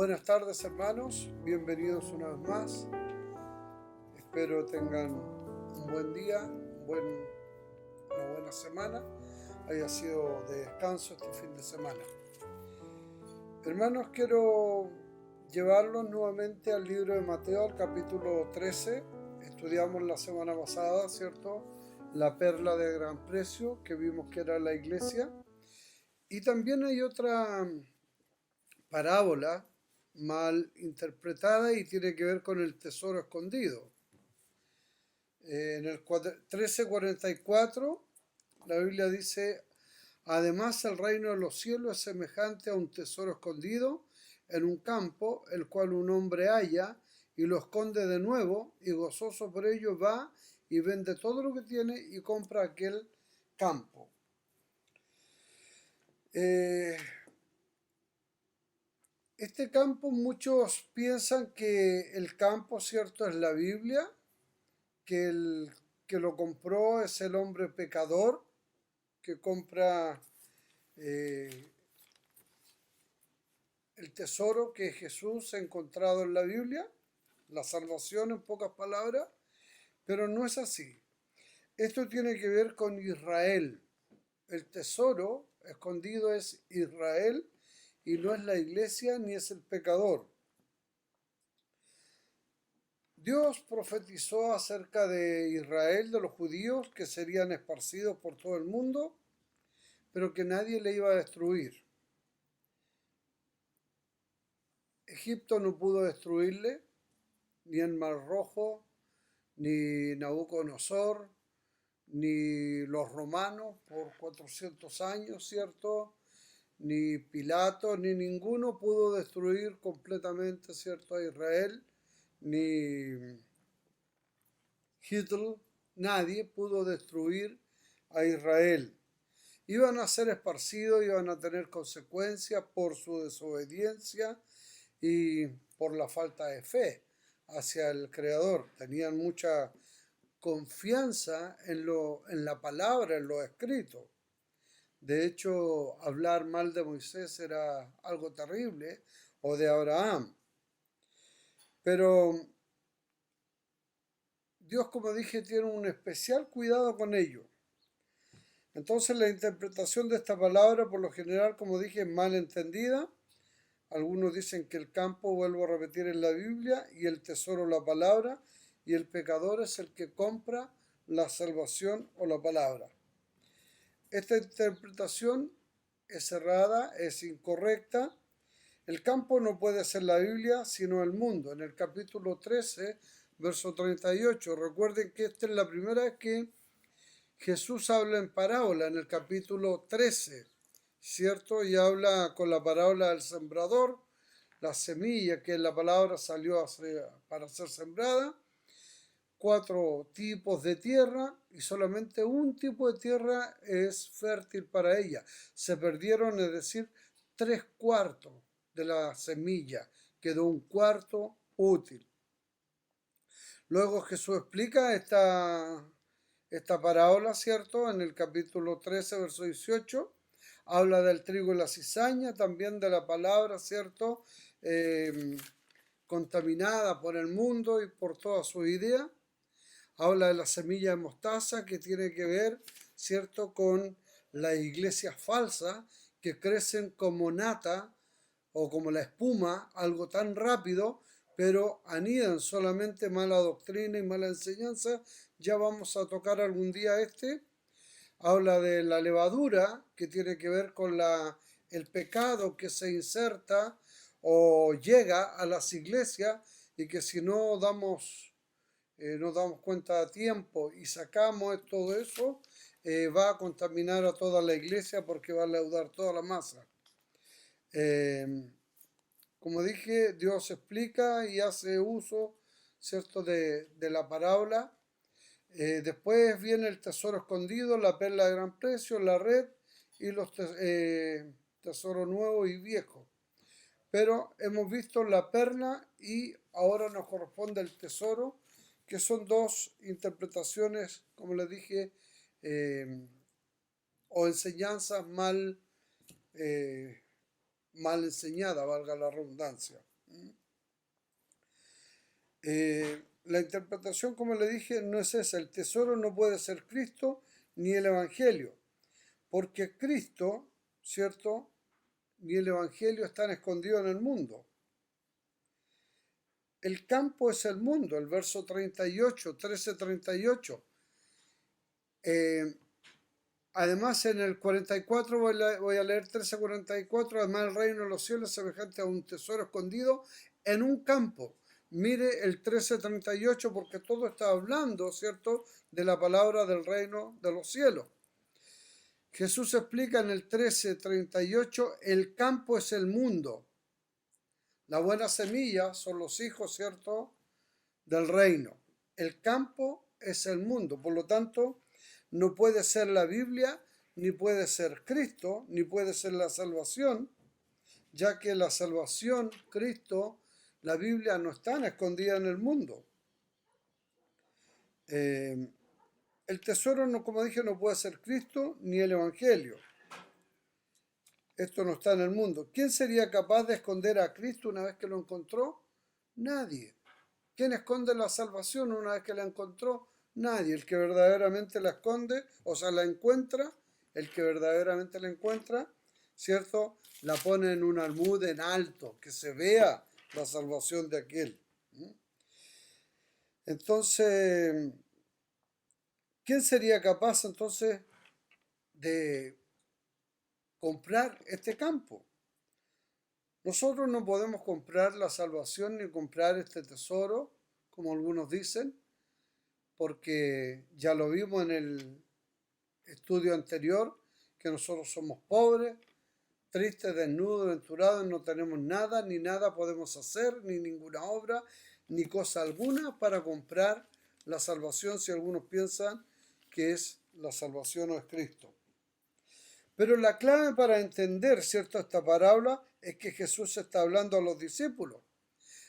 Buenas tardes, hermanos, bienvenidos una vez más. Espero tengan un buen día, una buena semana, haya sido de descanso este fin de semana. Hermanos, quiero llevarlos nuevamente al libro de Mateo, al capítulo 13. Estudiamos la semana pasada, ¿cierto? La perla de gran precio, que vimos que era la iglesia. Y también hay otra parábola mal interpretada y tiene que ver con el tesoro escondido. En el 13:44 la Biblia dice: además el reino de los cielos es semejante a un tesoro escondido en un campo, el cual un hombre halla y lo esconde de nuevo, y gozoso por ello va y vende todo lo que tiene y compra aquel campo. Este campo, muchos piensan que el campo, ¿cierto?, es la Biblia, que el que lo compró es el hombre pecador que compra el tesoro que Jesús ha encontrado en la Biblia, la salvación en pocas palabras, pero no es así. Esto tiene que ver con Israel. El tesoro escondido es Israel y no es la iglesia ni es el pecador. Dios profetizó acerca de Israel, de los judíos que serían esparcidos por todo el mundo, pero que nadie le iba a destruir. Egipto no pudo destruirle, ni el Mar Rojo, ni Nabucodonosor, ni los romanos por 400 años, ¿cierto? Ni Pilato, ni ninguno pudo destruir completamente, ¿cierto?, a Israel, ni Hitler, nadie pudo destruir a Israel. Iban a ser esparcidos, iban a tener consecuencias por su desobediencia y por la falta de fe hacia el Creador. Tenían mucha confianza en la palabra, en lo escrito. De hecho, hablar mal de Moisés era algo terrible, o de Abraham. Pero Dios, como dije, tiene un especial cuidado con ello. Entonces la interpretación de esta palabra, por lo general, como dije, es mal entendida. Algunos dicen que el campo, vuelvo a repetir, en la Biblia, y el tesoro la palabra, y el pecador es el que compra la salvación o la palabra. Esta interpretación es errada, es incorrecta. El campo no puede ser la Biblia, sino el mundo. En el capítulo 13, verso 38, recuerden que esta es la primera vez que Jesús habla en parábola, en el capítulo 13, ¿cierto? Y habla con la parábola del sembrador, la semilla que en la palabra salió para ser sembrada, 4 tipos de tierra y solamente un tipo de tierra es fértil para ella. Se perdieron, es decir, 3/4 de la semilla, quedó un cuarto útil. Luego Jesús explica esta parábola, ¿cierto? En el capítulo 13, verso 18, habla del trigo y la cizaña, también de la palabra, ¿cierto? Contaminada por el mundo y por todas sus ideas. Habla de la semilla de mostaza, que tiene que ver, ¿cierto?, con las iglesias falsas que crecen como nata o como la espuma, algo tan rápido, pero anidan solamente mala doctrina y mala enseñanza. Ya vamos a tocar algún día Habla de la levadura, que tiene que ver con el pecado que se inserta o llega a las iglesias y que si no nos damos cuenta a tiempo y sacamos todo eso, va a contaminar a toda la iglesia porque va a leudar toda la masa. Como dije, Dios explica y hace uso, ¿cierto?, de la parábola. Después viene el tesoro escondido, la perla de gran precio, la red y los tesoros nuevos y viejos. Pero hemos visto la perla y ahora nos corresponde el tesoro, que son dos interpretaciones, como les dije, o enseñanzas mal enseñadas, valga la redundancia. La interpretación, como le dije, no es esa. El tesoro no puede ser Cristo ni el Evangelio, porque Cristo, ¿cierto? Ni el Evangelio están escondidos en el mundo. El campo es el mundo, el verso 38, 13:38. Eh, Además, en el 44 voy a leer 13:44. Además, el reino de los cielos es semejante a un tesoro escondido en un campo. Mire el 13:38 porque todo está hablando, ¿cierto?, de la palabra del reino de los cielos. Jesús explica en el 13:38, el campo es el mundo. La buena semilla son los hijos, ¿cierto?, del reino. El campo es el mundo. Por lo tanto, no puede ser la Biblia, ni puede ser Cristo, ni puede ser la salvación, ya que la salvación, Cristo, la Biblia no están escondidas en el mundo. El tesoro, no, como dije, no puede ser Cristo ni el Evangelio. Esto no está en el mundo. ¿Quién sería capaz de esconder a Cristo una vez que lo encontró? Nadie. ¿Quién esconde la salvación una vez que la encontró? Nadie. El que verdaderamente la esconde, o sea, la encuentra, el que verdaderamente la encuentra, ¿cierto?, la pone en un almud en alto, que se vea la salvación de aquel. Entonces, ¿quién sería capaz entonces de comprar este campo? Nosotros no podemos comprar la salvación ni comprar este tesoro, como algunos dicen, porque ya lo vimos en el estudio anterior, que nosotros somos pobres, tristes, desnudos, aventurados, no tenemos nada, ni nada podemos hacer, ni ninguna obra, ni cosa alguna para comprar la salvación, si algunos piensan que es la salvación o es Cristo. Pero la clave para entender, ¿cierto?, esta parábola es que Jesús está hablando a los discípulos.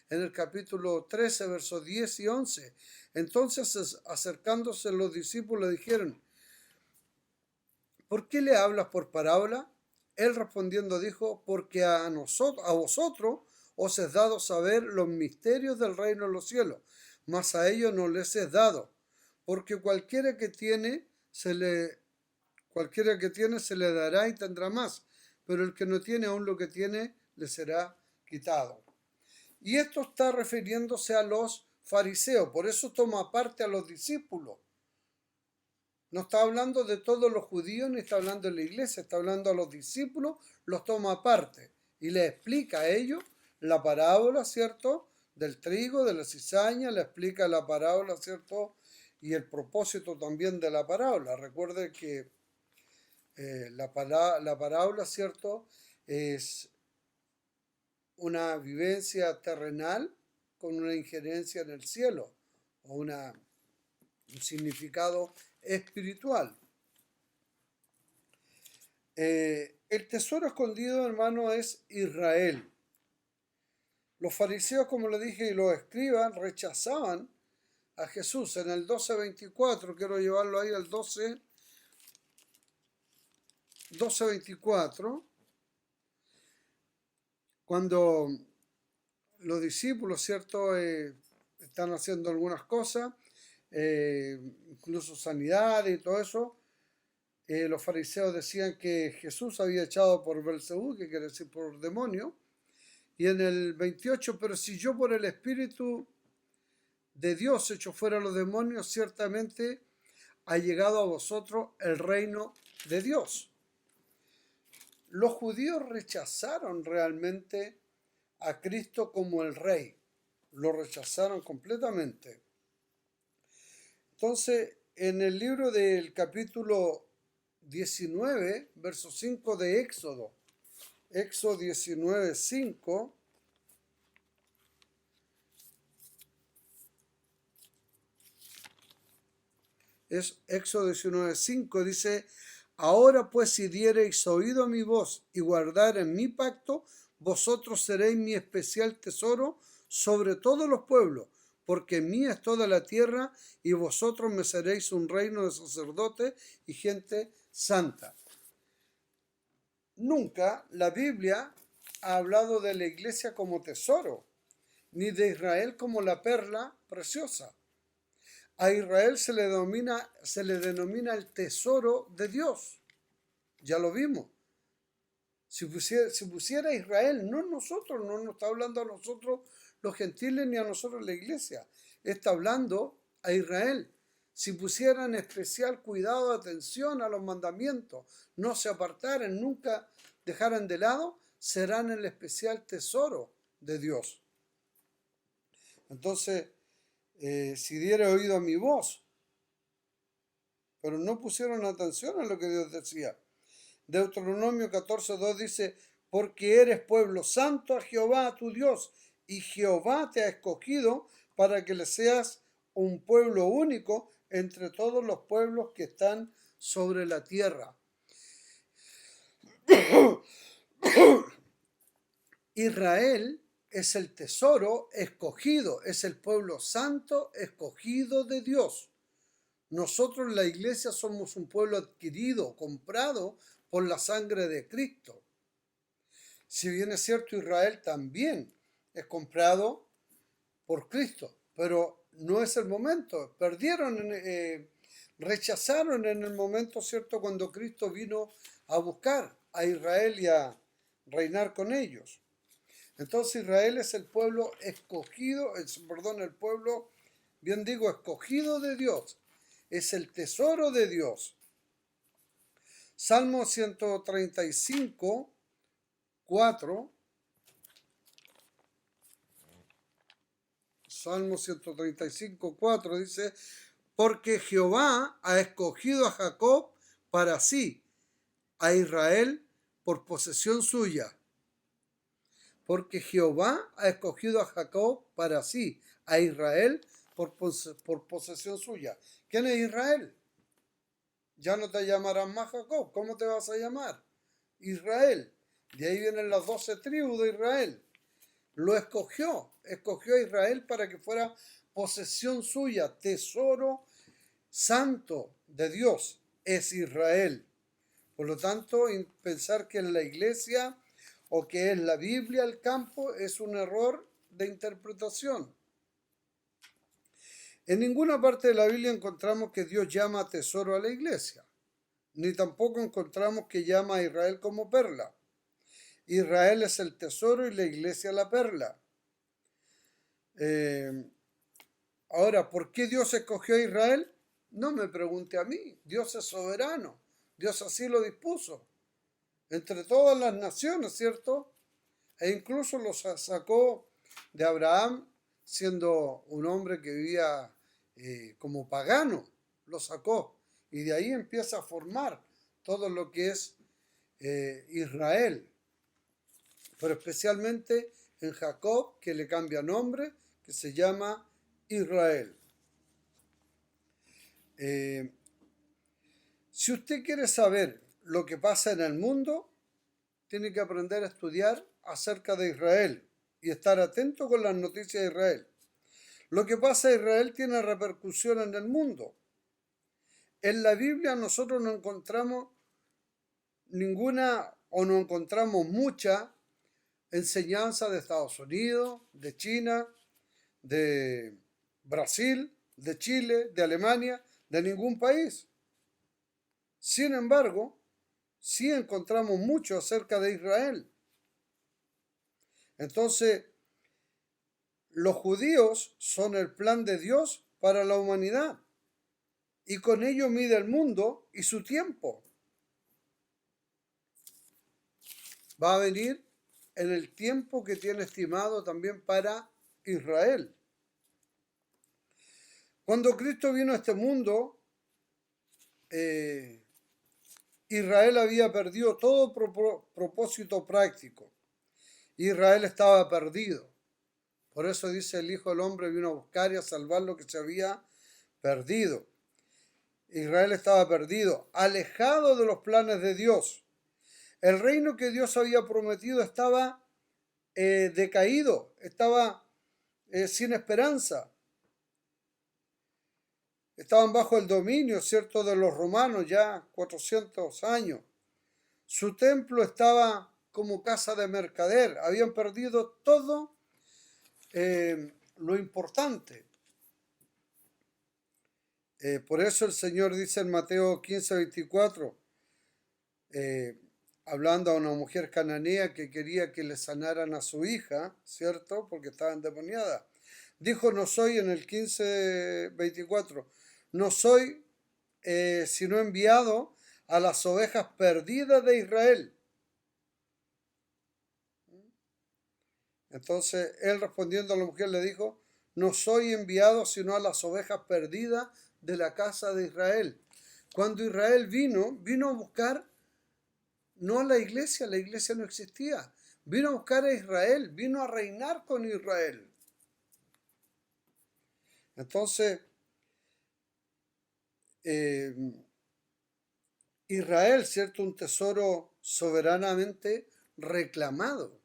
En el capítulo 13, versos 10 y 11. Entonces, acercándose los discípulos, le dijeron, ¿por qué le hablas por parábola? Él respondiendo dijo, porque a vosotros os es dado saber los misterios del reino de los cielos, mas a ellos no les es dado, porque cualquiera que tiene se le dará y tendrá más, pero el que no tiene aún lo que tiene le será quitado. Y esto está refiriéndose a los fariseos, por eso toma aparte a los discípulos. No está hablando de todos los judíos ni está hablando de la iglesia, está hablando a los discípulos, los toma aparte y les explica a ellos la parábola, ¿cierto?, del trigo, de la cizaña, le explica la parábola, ¿cierto?, y el propósito también de la parábola. Recuerde que la parábola, ¿cierto?, es una vivencia terrenal con una injerencia en el cielo o un significado espiritual. El tesoro escondido, hermano, es Israel. Los fariseos, como le dije, y los escribas rechazaban a Jesús. En el 12:24, quiero llevarlo ahí al 12:24, cuando los discípulos, ¿cierto?, están haciendo algunas cosas, incluso sanidad y todo eso. Los fariseos decían que Jesús había echado por Belcebú, que quiere decir por demonio. Y en el 28, pero si yo por el Espíritu de Dios echo fuera a los demonios, ciertamente ha llegado a vosotros el reino de Dios. Los judíos rechazaron realmente a Cristo como el rey. Lo rechazaron completamente. Entonces, en el libro del capítulo 19, verso 5 de Éxodo 19:5, es Éxodo 19:5, dice, ahora pues si diereis oído a mi voz y guardareis mi pacto, vosotros seréis mi especial tesoro sobre todos los pueblos, porque mía es toda la tierra y vosotros me seréis un reino de sacerdotes y gente santa. Nunca la Biblia ha hablado de la iglesia como tesoro, ni de Israel como la perla preciosa. A Israel se le denomina el tesoro de Dios. Ya lo vimos. Si pusiera Israel, no nosotros, no nos está hablando a nosotros los gentiles ni a nosotros la iglesia. Está hablando a Israel. Si pusieran especial cuidado, atención a los mandamientos, no se apartaran, nunca dejaran de lado, serán el especial tesoro de Dios. Entonces, si diera oído a mi voz, pero no pusieron atención a lo que Dios decía. Deuteronomio 14:2 dice, porque eres pueblo santo a Jehová tu Dios, y Jehová te ha escogido para que le seas un pueblo único entre todos los pueblos que están sobre la tierra. Israel es el tesoro escogido, es el pueblo santo escogido de Dios. Nosotros, la iglesia, somos un pueblo adquirido, comprado por la sangre de Cristo. Si bien es cierto, Israel también es comprado por Cristo, pero no es el momento. Rechazaron en el momento, ¿cierto?, cuando Cristo vino a buscar a Israel y a reinar con ellos. Entonces Israel es el pueblo escogido, el pueblo, bien digo, escogido de Dios. Es el tesoro de Dios. Salmo 135, 4. Salmo 135, 4 dice, porque Jehová ha escogido a Jacob para sí, a Israel por posesión suya. Porque Jehová ha escogido a Jacob para sí, a Israel por posesión suya. ¿Quién es Israel? Ya no te llamarás más Jacob. ¿Cómo te vas a llamar? Israel. De ahí vienen las 12 tribus de Israel. Lo escogió a Israel para que fuera posesión suya, tesoro santo de Dios, es Israel. Por lo tanto, pensar que es la iglesia o que es la Biblia el campo es un error de interpretación. En ninguna parte de la Biblia encontramos que Dios llama tesoro a la iglesia, ni tampoco encontramos que llama a Israel como perla. Israel es el tesoro y la iglesia la perla. Ahora, ¿por qué Dios escogió a Israel? No me pregunte a mí. Dios es soberano. Dios así lo dispuso. Entre todas las naciones, ¿cierto? E incluso los sacó de Abraham, siendo un hombre que vivía como pagano. Lo sacó. Y de ahí empieza a formar todo lo que es Israel. Pero especialmente en Jacob, que le cambia nombre, que se llama Israel. Si usted quiere saber lo que pasa en el mundo, tiene que aprender a estudiar acerca de Israel y estar atento con las noticias de Israel. Lo que pasa en Israel tiene repercusión en el mundo. En la Biblia nosotros no encontramos ninguna o no encontramos mucha enseñanza de Estados Unidos, de China, de Brasil, de Chile, de Alemania, de ningún país. Sin embargo, sí encontramos mucho acerca de Israel. Entonces, los judíos son el plan de Dios para la humanidad y con ello mide el mundo y su tiempo. Va a venir en el tiempo que tiene estimado también para Israel. Cuando Cristo vino a este mundo, Israel había perdido todo propósito práctico. Israel estaba perdido. Por eso dice el Hijo del Hombre vino a buscar y a salvar lo que se había perdido. Israel estaba perdido, alejado de los planes de Dios. El reino que Dios había prometido estaba decaído, estaba sin esperanza. Estaban bajo el dominio, ¿cierto?, de los romanos ya 400 años. Su templo estaba como casa de mercader. Habían perdido todo lo importante. Por eso el Señor dice en Mateo 15:24, eh, hablando a una mujer cananea que quería que le sanaran a su hija, ¿cierto? Porque estaba endemoniada. Dijo, no soy en el 15:24, no soy sino enviado a las ovejas perdidas de Israel. Entonces él respondiendo a la mujer le dijo, no soy enviado sino a las ovejas perdidas de la casa de Israel. Cuando Israel vino a buscar no a la iglesia no existía. Vino a buscar a Israel, vino a reinar con Israel. Entonces, Israel, ¿cierto? Un tesoro soberanamente reclamado.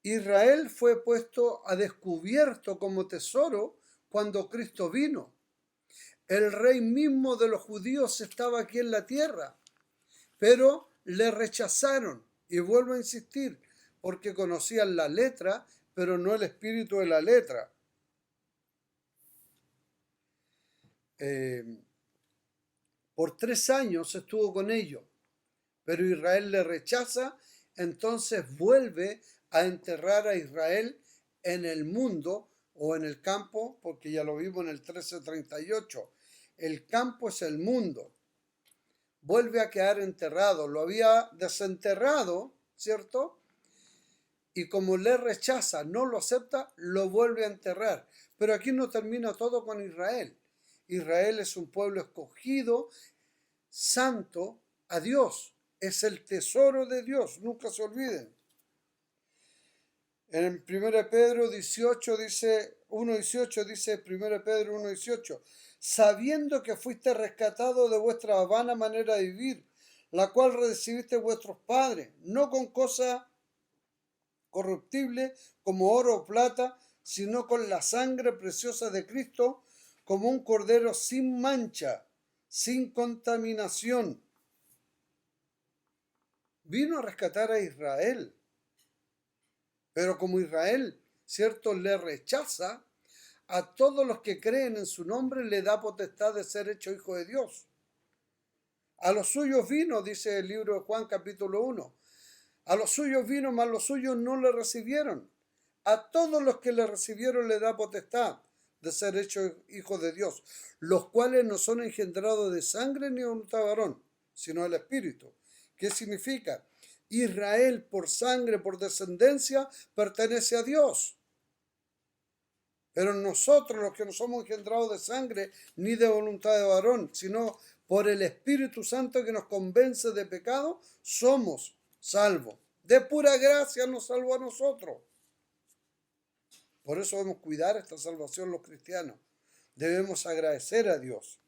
Israel fue puesto a descubierto como tesoro cuando Cristo vino. El rey mismo de los judíos estaba aquí en la tierra, pero le rechazaron. Y vuelvo a insistir, porque conocían la letra, pero no el espíritu de la letra. Por 3 años estuvo con ellos, pero Israel le rechaza, entonces vuelve a enterrar a Israel en el mundo o en el campo, porque ya lo vimos en el 13:38. El campo es el mundo. Vuelve a quedar enterrado, lo había desenterrado, ¿cierto? Y como le rechaza, no lo acepta, lo vuelve a enterrar. Pero aquí no termina todo con Israel. Israel es un pueblo escogido, santo a Dios. Es el tesoro de Dios, nunca se olviden. En 1 Pedro 18 dice, 1:18 dice 1 Pedro 1:18, sabiendo que fuiste rescatado de vuestra vana manera de vivir, la cual recibiste vuestros padres, no con cosa corruptible como oro o plata, sino con la sangre preciosa de Cristo, como un cordero sin mancha, sin contaminación. Vino a rescatar a Israel, pero como Israel, ¿cierto?, le rechaza, a todos los que creen en su nombre le da potestad de ser hecho hijo de Dios. A los suyos vino, dice el libro de Juan capítulo 1. A los suyos vino, mas los suyos no le recibieron. A todos los que le recibieron le da potestad de ser hechos hijos de Dios, los cuales no son engendrados de sangre ni de voluntad de varón, sino del Espíritu. ¿Qué significa? Israel por sangre, por descendencia, pertenece a Dios. Pero nosotros, los que no somos engendrados de sangre ni de voluntad de varón, sino por el Espíritu Santo que nos convence de pecado, somos salvos. De pura gracia nos salvó a nosotros. Por eso debemos cuidar esta salvación los cristianos. Debemos agradecer a Dios.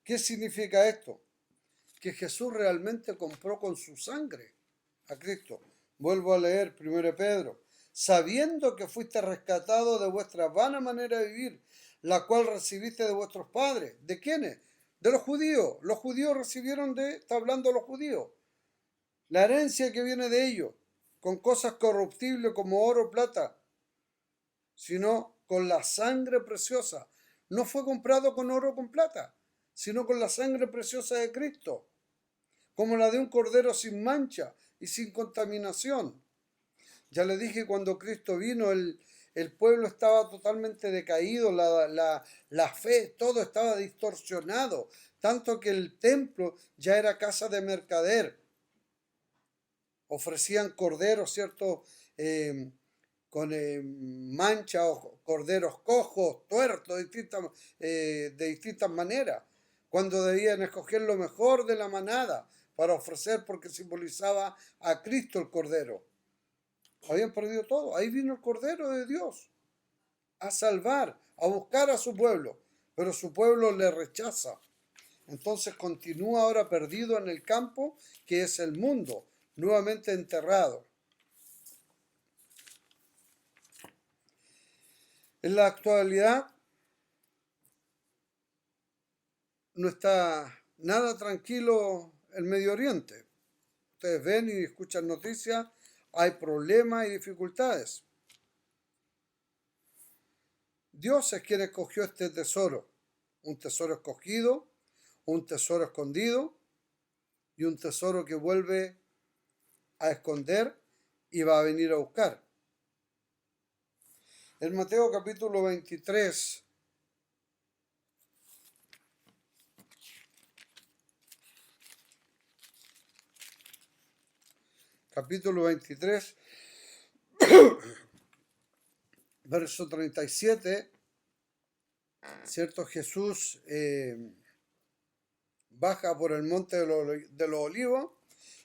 ¿Qué significa esto? Que Jesús realmente compró con su sangre a Cristo. Vuelvo a leer 1 Pedro. Sabiendo que fuiste rescatado de vuestra vana manera de vivir, la cual recibiste de vuestros padres. ¿De quiénes? De los judíos. Los judíos recibieron está hablando los judíos, la herencia que viene de ellos, con cosas corruptibles como oro o plata, sino con la sangre preciosa. No fue comprado con oro o con plata, sino con la sangre preciosa de Cristo, como la de un cordero sin mancha y sin contaminación. Ya le dije, cuando Cristo vino, el pueblo estaba totalmente decaído, la fe, todo estaba distorsionado, tanto que el templo ya era casa de mercader. Ofrecían corderos, ¿cierto? Con mancha o corderos cojos, tuertos, de distintas maneras, cuando debían escoger lo mejor de la manada para ofrecer porque simbolizaba a Cristo el cordero. Habían perdido todo. Ahí vino el Cordero de Dios a salvar, a buscar a su pueblo, pero su pueblo le rechaza. Entonces continúa ahora perdido en el campo, que es el mundo, nuevamente enterrado. En la actualidad no está nada tranquilo el Medio Oriente. Ustedes ven y escuchan noticias, hay problemas y dificultades. Dios es quien escogió este tesoro, un tesoro escogido, un tesoro escondido y un tesoro que vuelve a esconder y va a venir a buscar. En Mateo capítulo 23, verso 37, ¿cierto? Jesús baja por el monte de los olivos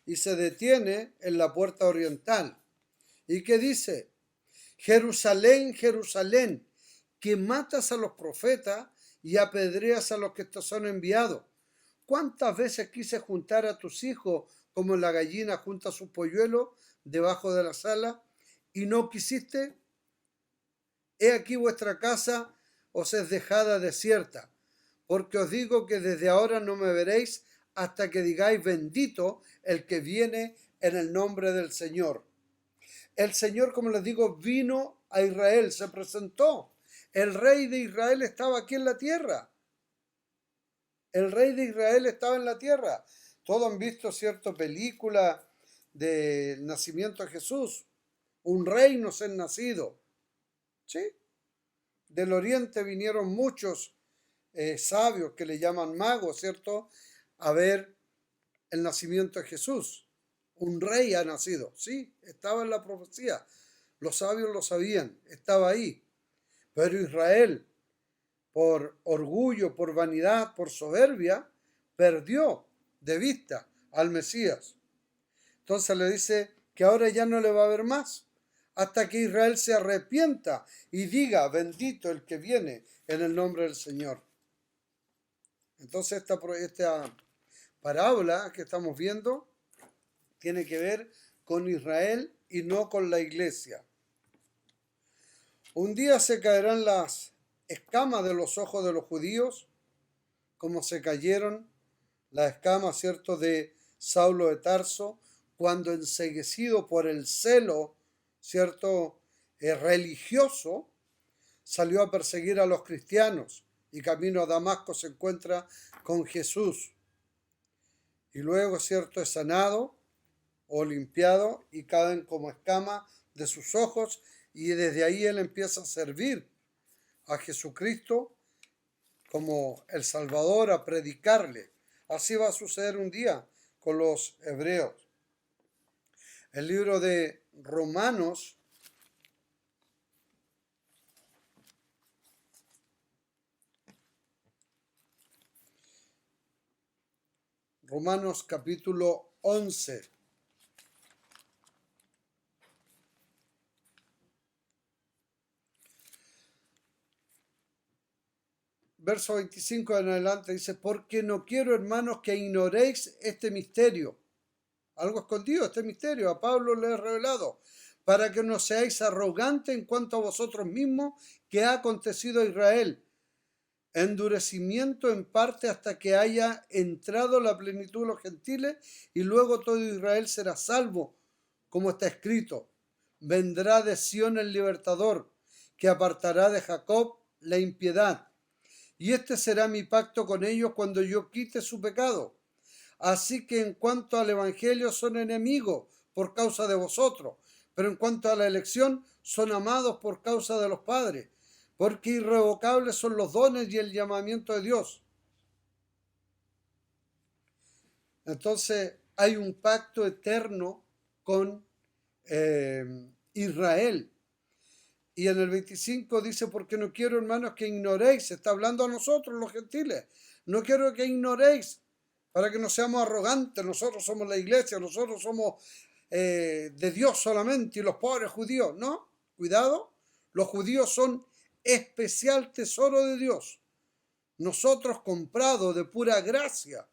y se detiene en la puerta oriental. ¿Y qué dice? Jerusalén, Jerusalén, que matas a los profetas y apedreas a los que te son enviados. ¿Cuántas veces quise juntar a tus hijos como la gallina junta sus polluelos debajo de las alas y no quisiste? He aquí vuestra casa os es dejada desierta, porque os digo que desde ahora no me veréis hasta que digáis bendito el que viene en el nombre del Señor. El Señor, como les digo, vino a Israel, se presentó. El rey de Israel estaba aquí en la tierra. El rey de Israel estaba en la tierra. Todos han visto, ¿cierto?, película del nacimiento de Jesús. Un rey nos es nacido. ¿Sí? Del oriente vinieron muchos sabios que le llaman magos, ¿cierto?, a ver el nacimiento de Jesús. Un rey ha nacido. Sí, estaba en la profecía. Los sabios lo sabían, estaba ahí. Pero Israel, por orgullo, por vanidad, por soberbia, perdió de vista al Mesías. Entonces le dice que ahora ya no le va a ver más, hasta que Israel se arrepienta y diga, bendito el que viene en el nombre del Señor. Entonces esta parábola que estamos viendo tiene que ver con Israel y no con la iglesia. Un día se caerán las escamas de los ojos de los judíos, como se cayeron las escamas, ¿cierto?, de Saulo de Tarso, cuando enceguecido por el celo, ¿cierto?, religioso, salió a perseguir a los cristianos y camino a Damasco se encuentra con Jesús. Y luego, ¿cierto?, es sanado o limpiado y caen como escamas de sus ojos y desde ahí él empieza a servir a Jesucristo como el Salvador, a predicarle. Así va a suceder un día con los hebreos. El libro de Romanos, capítulo 11. Verso 25 en adelante dice, porque no quiero, hermanos, que ignoréis este misterio. Algo escondido, este misterio, a Pablo le he revelado, para que no seáis arrogantes en cuanto a vosotros mismos, que ha acontecido a Israel. Endurecimiento en parte hasta que haya entrado la plenitud de los gentiles, y luego todo Israel será salvo, como está escrito. Vendrá de Sión el libertador, que apartará de Jacob la impiedad. Y este será mi pacto con ellos cuando yo quite su pecado. Así que en cuanto al evangelio son enemigos por causa de vosotros, pero en cuanto a la elección son amados por causa de los padres, porque irrevocables son los dones y el llamamiento de Dios. Entonces hay un pacto eterno con Israel. Y en el 25 dice, porque no quiero, hermanos, que ignoréis, está hablando a nosotros los gentiles, no quiero que ignoréis, para que no seamos arrogantes, nosotros somos la iglesia, nosotros somos de Dios solamente y los pobres judíos, no, cuidado, los judíos son especial tesoro de Dios, nosotros comprados de pura gracia,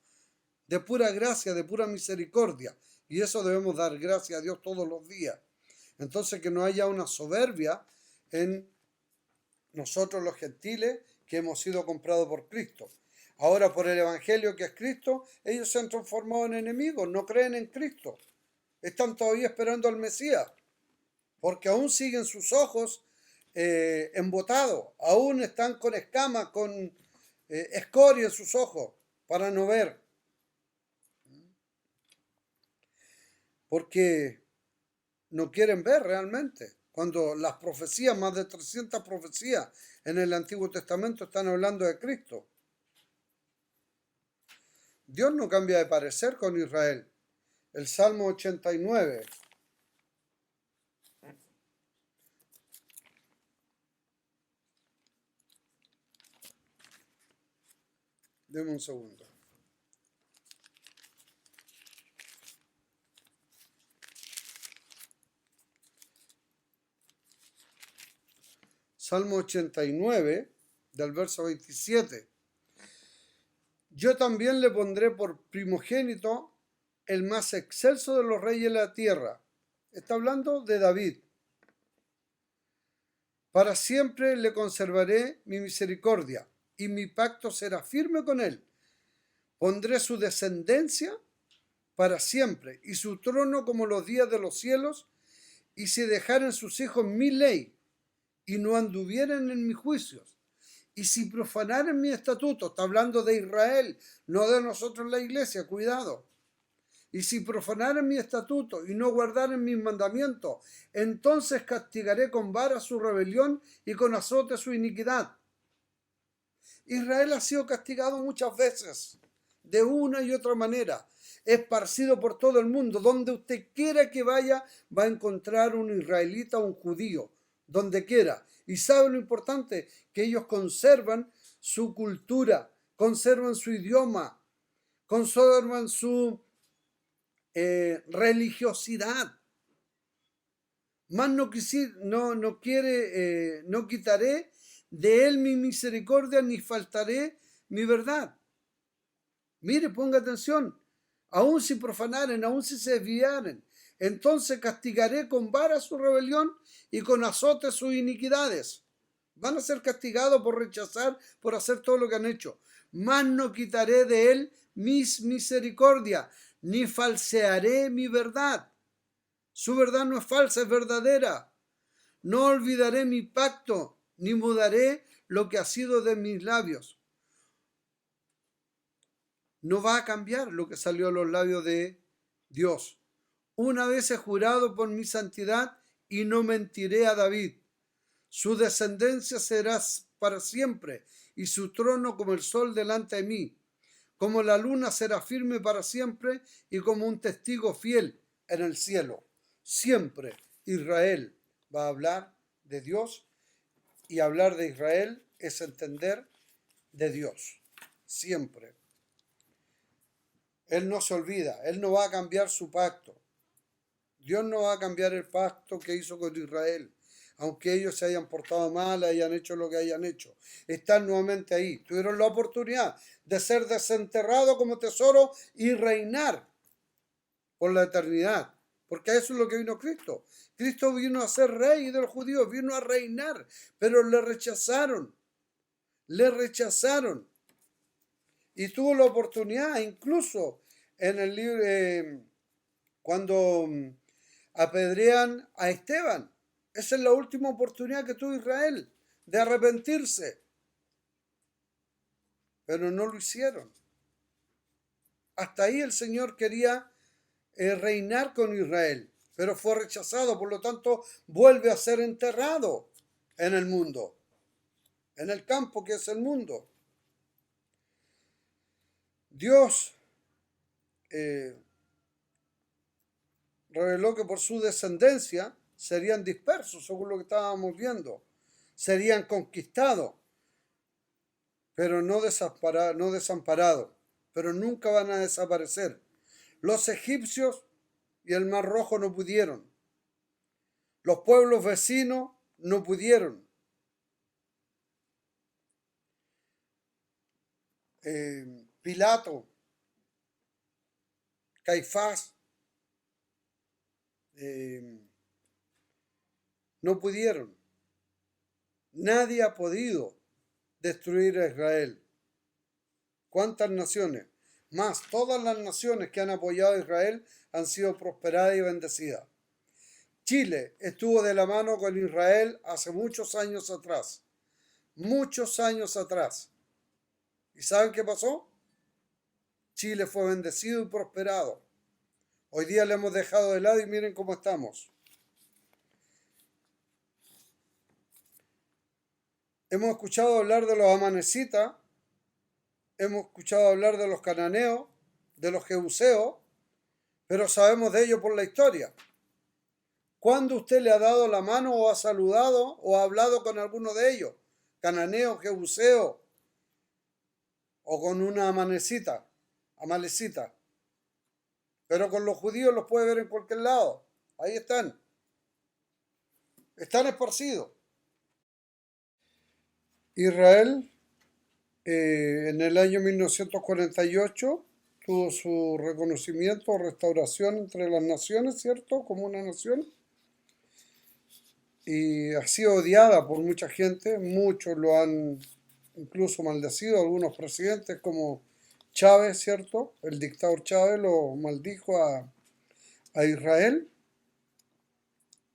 de pura misericordia, y eso debemos dar gracias a Dios todos los días. Entonces que no haya una soberbia en nosotros los gentiles que hemos sido comprados por Cristo. Ahora por el Evangelio que es Cristo, ellos se han transformado en enemigos, no creen en Cristo. Están todavía esperando al Mesías, porque aún siguen sus ojos embotados, aún están con escamas, con escoria en sus ojos para no ver, porque no quieren ver realmente. Cuando las profecías, más de 300 profecías en el Antiguo Testamento están hablando de Cristo. Dios no cambia de parecer con Israel. El Salmo 89. Deme un segundo. Salmo 89, del verso 27. Yo también le pondré por primogénito el más excelso de los reyes de la tierra. Está hablando de David. Para siempre le conservaré mi misericordia y mi pacto será firme con él. Pondré su descendencia para siempre y su trono como los días de los cielos, y si dejaren sus hijos mi ley y no anduvieren en mis juicios, y si profanaren mi estatuto, está hablando de Israel, no de nosotros la iglesia, cuidado. Y si profanaren mi estatuto y no guardaren mis mandamientos, entonces castigaré con vara su rebelión y con azote su iniquidad. Israel ha sido castigado muchas veces, de una y otra manera, esparcido por todo el mundo. Donde usted quiera que vaya, va a encontrar un israelita o un judío, donde quiera. Y sabe lo importante, que ellos conservan su cultura, conservan su idioma, conservan su religiosidad. Más no quitaré de él mi misericordia, ni faltaré mi verdad. Mire, ponga atención. Aun si profanaren, aun si se desviaren, entonces castigaré con vara su rebelión y con azote sus iniquidades. Van a ser castigados por rechazar, por hacer todo lo que han hecho. Mas no quitaré de él mis misericordia, ni falsearé mi verdad. Su verdad no es falsa, es verdadera. No olvidaré mi pacto, ni mudaré lo que ha sido de mis labios. No va a cambiar lo que salió a los labios de Dios. Una vez he jurado por mi santidad y no mentiré a David. Su descendencia será para siempre y su trono como el sol delante de mí. Como la luna será firme para siempre y como un testigo fiel en el cielo. Siempre Israel va a hablar de Dios, y hablar de Israel es entender de Dios. Siempre. Él no se olvida, Él no va a cambiar su pacto. Dios no va a cambiar el pacto que hizo con Israel, aunque ellos se hayan portado mal, hayan hecho lo que hayan hecho. Están nuevamente ahí. Tuvieron la oportunidad de ser desenterrados como tesoro y reinar por la eternidad. Porque a eso es lo que vino Cristo. Cristo vino a ser rey de los judíos, vino a reinar, pero le rechazaron. Le rechazaron. Y tuvo la oportunidad, incluso en el libro, cuando apedrean a Esteban. Esa es la última oportunidad que tuvo Israel de arrepentirse. Pero no lo hicieron. Hasta ahí el Señor quería reinar con Israel, pero fue rechazado, por lo tanto vuelve a ser enterrado en el mundo, en el campo que es el mundo. Dios reveló que por su descendencia serían dispersos, según lo que estábamos viendo, serían conquistados, pero no desamparados, pero nunca van a desaparecer. Los egipcios y el Mar Rojo no pudieron. Los pueblos vecinos no pudieron. Pilato, Caifás, no pudieron. Nadie ha podido destruir a Israel. ¿Cuántas naciones? Mas todas las naciones que han apoyado a Israel han sido prosperadas y bendecidas. Chile estuvo de la mano con Israel hace muchos años atrás. Muchos años atrás. ¿Y saben qué pasó? Chile fue bendecido y prosperado. Hoy día le hemos dejado de lado y miren cómo estamos. Hemos escuchado hablar de los amanecitas, hemos escuchado hablar de los cananeos, de los jebuseos, pero sabemos de ellos por la historia. ¿Cuándo usted le ha dado la mano o ha saludado o ha hablado con alguno de ellos? Cananeo, jebuseo o con una amanecita. Pero con los judíos los puede ver en cualquier lado. Ahí están. Están esparcidos. Israel en el año 1948 tuvo su reconocimiento, restauración entre las naciones, ¿cierto? Como una nación. Y ha sido odiada por mucha gente. Muchos lo han incluso maldecido. Algunos presidentes como Chávez, ¿cierto? El dictador Chávez lo maldijo a Israel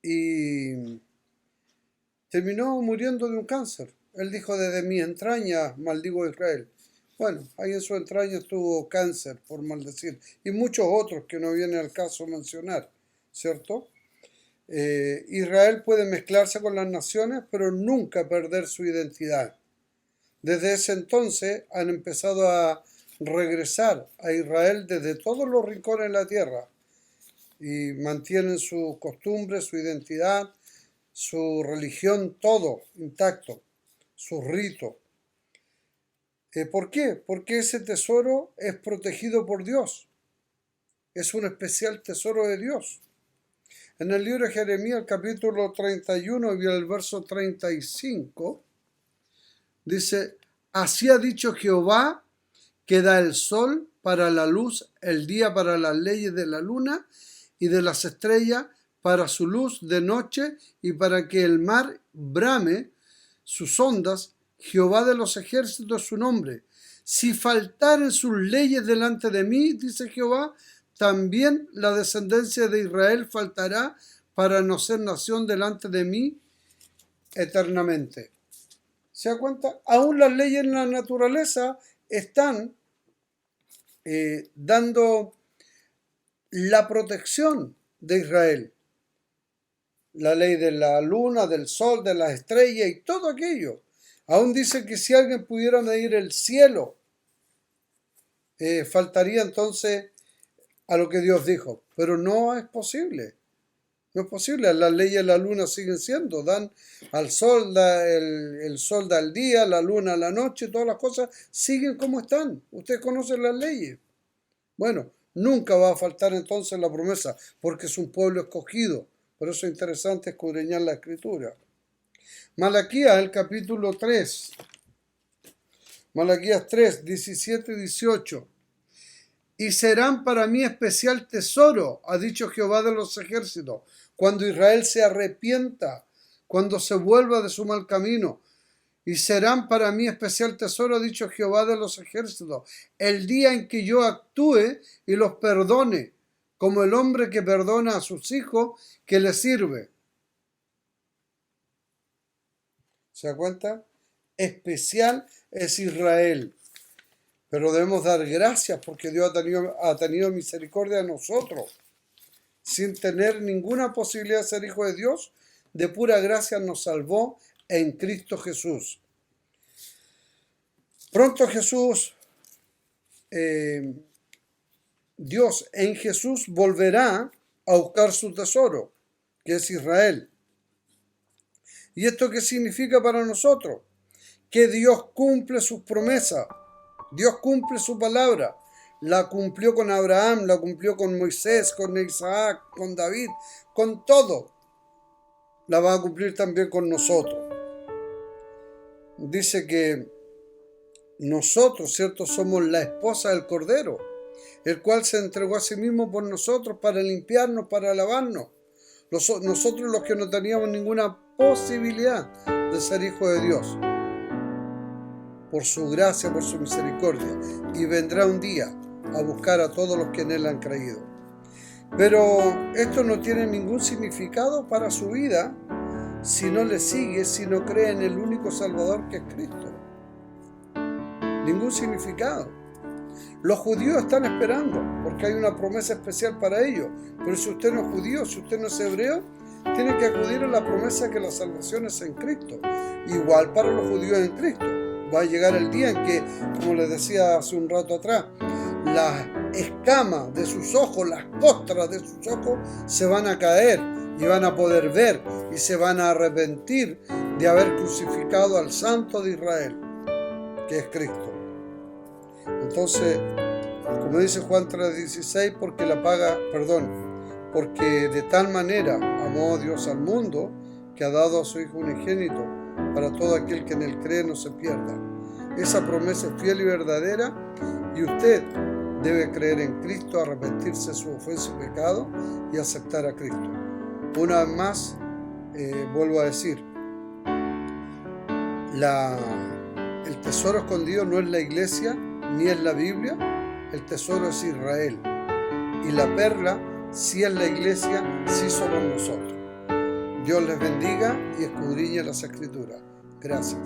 y terminó muriendo de un cáncer. Él dijo, desde mi entraña maldigo a Israel. Bueno, ahí en su entraña tuvo cáncer, por maldecir. Y muchos otros que no viene al caso mencionar, ¿cierto? Israel puede mezclarse con las naciones, pero nunca perder su identidad. Desde ese entonces han empezado a regresar a Israel desde todos los rincones de la tierra y mantienen sus costumbres, su identidad, su religión, todo intacto, sus ritos. ¿Por qué? Porque ese tesoro es protegido por Dios. Es un especial tesoro de Dios. En el libro de Jeremías, el capítulo 31 y el verso 35, dice, así ha dicho Jehová, que da el sol para la luz, el día para las leyes de la luna y de las estrellas para su luz de noche y para que el mar brame sus ondas. Jehová de los ejércitos es su nombre. Si faltaren sus leyes delante de mí, dice Jehová, también la descendencia de Israel faltará para no ser nación delante de mí eternamente. ¿Se da cuenta? Aún las leyes en la naturaleza están dando la protección de Israel. La ley de la luna, del sol, de las estrellas y todo aquello. Aún dice que si alguien pudiera medir el cielo, faltaría entonces a lo que Dios dijo. Pero no es posible. No es posible. Las leyes de la luna siguen siendo. Dan al sol, el sol da el día, la luna la noche, todas las cosas siguen como están. Ustedes conocen las leyes. Bueno, nunca va a faltar entonces la promesa, porque es un pueblo escogido. Por eso es interesante escudriñar la Escritura. Malaquías, el capítulo 3. Malaquías 3, 17 y 18. Y serán para mí especial tesoro, ha dicho Jehová de los ejércitos, cuando Israel se arrepienta, cuando se vuelva de su mal camino. Y serán para mí especial tesoro, ha dicho Jehová de los ejércitos, el día en que yo actúe y los perdone, como el hombre que perdona a sus hijos que le sirve. ¿Se da cuenta? Especial es Israel. Pero debemos dar gracias porque Dios ha tenido misericordia de nosotros. Sin tener ninguna posibilidad de ser hijo de Dios, de pura gracia nos salvó en Cristo Jesús. Pronto Jesús, Dios en Jesús volverá a buscar su tesoro, que es Israel. ¿Y esto qué significa para nosotros? Que Dios cumple sus promesas. Dios cumple su palabra. La cumplió con Abraham, la cumplió con Moisés, con Isaac, con David, con todo. La va a cumplir también con nosotros. Dice que nosotros, ¿cierto?, somos la esposa del Cordero, el cual se entregó a sí mismo por nosotros para limpiarnos, para lavarnos. Nosotros los que no teníamos ninguna posibilidad de ser hijos de Dios. Por su gracia, por su misericordia. Y vendrá un día a buscar a todos los que en Él han creído. Pero esto no tiene ningún significado para su vida si no le sigue, si no cree en el único Salvador que es Cristo. Ningún significado. Los judíos están esperando porque hay una promesa especial para ellos. Pero si usted no es judío, si usted no es hebreo, tiene que acudir a la promesa que la salvación es en Cristo. Igual para los judíos en Cristo. Va a llegar el día en que, como les decía hace un rato atrás, las escamas de sus ojos, las costras de sus ojos se van a caer y van a poder ver y se van a arrepentir de haber crucificado al Santo de Israel, que es Cristo. Entonces, como dice Juan 3:16, porque de tal manera amó Dios al mundo que ha dado a su Hijo unigénito para todo aquel que en él cree no se pierda. Esa promesa es fiel y verdadera y usted debe creer en Cristo, arrepentirse de su ofensa y pecado y aceptar a Cristo. Una vez más, vuelvo a decir, el tesoro escondido no es la iglesia ni es la Biblia, el tesoro es Israel. Y la perla sí es la iglesia, sí somos nosotros. Dios les bendiga y escudriñe las Escrituras. Gracias.